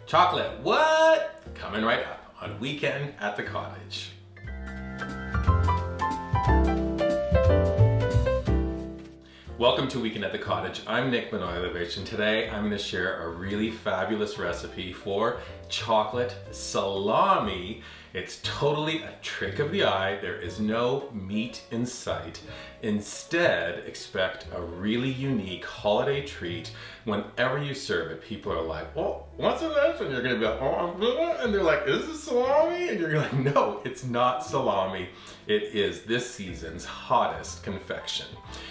Chocolate, what? Coming right up on Weekend at the Cottage. Welcome to Weekend at the Cottage. I'm Nick Manoilovich, and today I'm going to share a really fabulous recipe for chocolate salami. It's totally a trick of the eye. There is no meat in sight. Instead, expect a really unique holiday treat. Whenever you serve it, people are like, "Oh, what's in this?" And you're going to be like, "Oh," and they're like, "Is this salami?" And you're like, "No, it's not salami. It is this season's hottest confection."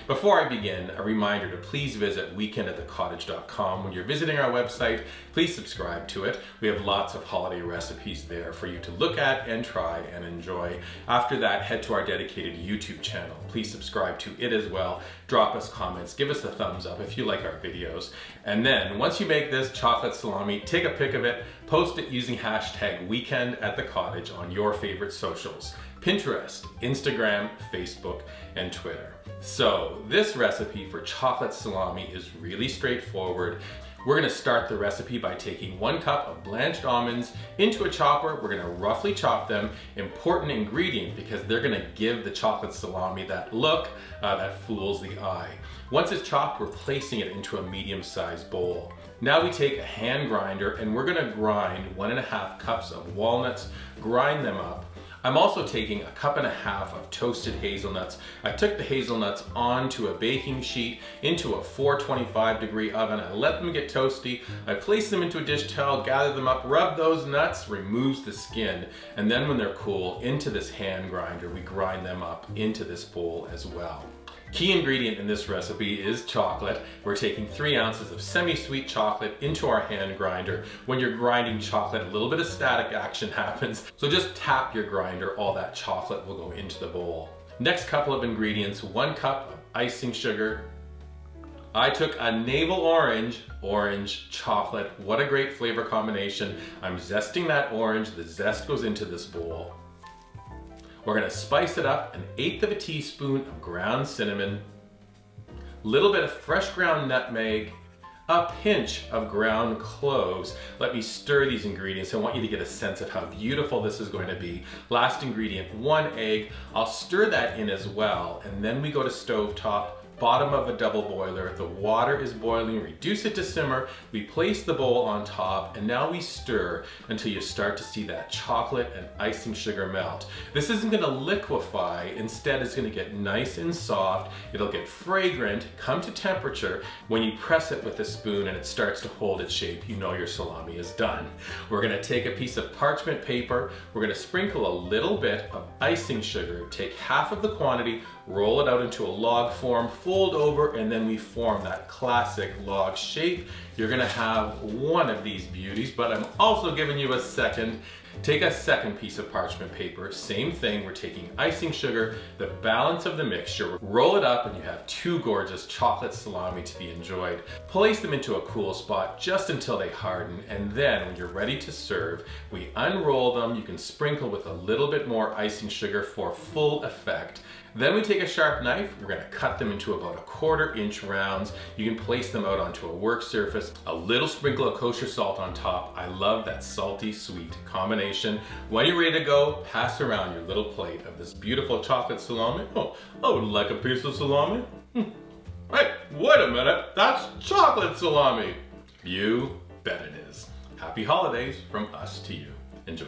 Before I begin, a reminder to please visit weekendatthecottage.com. When you're visiting our website, please subscribe to it. We have lots of holiday recipes there for you to look at and try and enjoy. After that, head to our dedicated YouTube channel. Please subscribe to it as well. Drop us comments, give us a thumbs up if you like our videos. And then once you make this chocolate salami, take a pic of it, post it using hashtag weekendatthecottage on your favorite socials: Pinterest, Instagram, Facebook, and Twitter. So this recipe for chocolate salami is really straightforward. We're gonna start the recipe by taking 1 cup of blanched almonds into a chopper. We're gonna roughly chop them. Important ingredient because they're gonna give the chocolate salami that look that fools the eye. Once it's chopped, we're placing it into a medium-sized bowl. Now we take a hand grinder and we're gonna grind 1.5 cups of walnuts, grind them up. I'm also taking 1.5 cups of toasted hazelnuts. I took the hazelnuts onto a baking sheet into a 425-degree oven. I let them get toasty. I place them into a dish towel, gather them up, rub those nuts, removes the skin, and then when they're cool, into this hand grinder, we grind them up into this bowl as well. Key ingredient in this recipe is chocolate. We're taking 3 ounces of semi-sweet chocolate into our hand grinder. When you're grinding chocolate, a little bit of static action happens, so just tap your grinder, all that chocolate will go into the bowl. Next couple of ingredients: 1 cup of icing sugar. I took a navel orange chocolate. What a great flavor combination. I'm zesting that orange. The zest goes into this bowl. We're gonna spice it up: 1/8 teaspoon of ground cinnamon, a little bit of fresh ground nutmeg, a pinch of ground cloves. Let me stir these ingredients. I want you to get a sense of how beautiful this is going to be. Last ingredient, 1 egg. I'll stir that in as well, and then we go to stovetop. Bottom of a double boiler, the water is boiling, reduce it to simmer, we place the bowl on top, and now we stir until you start to see that chocolate and icing sugar melt. This isn't gonna liquefy, instead it's gonna get nice and soft, it'll get fragrant, come to temperature. When you press it with a spoon and it starts to hold its shape, you know your salami is done. We're gonna take a piece of parchment paper, we're gonna sprinkle a little bit of icing sugar, take half of the quantity, roll it out into a log form, fold over, and then we form that classic log shape. You're gonna have one of these beauties, but I'm also giving you a second. Take a second piece of parchment paper, same thing, we're taking icing sugar, the balance of the mixture, roll it up, and you have 2 gorgeous chocolate salami to be enjoyed. Place them into a cool spot just until they harden, and then when you're ready to serve, we unroll them. You can sprinkle with a little bit more icing sugar for full effect. Then we take a sharp knife, we're gonna cut them into about 1/4 inch rounds. You can place them out onto a work surface, a little sprinkle of kosher salt on top. I love that salty sweet combination. When you're ready to go, pass around your little plate of this beautiful chocolate salami. Oh, I would like a piece of salami. Hey, wait a minute, that's chocolate salami. You bet it is. Happy holidays from us to you. Enjoy.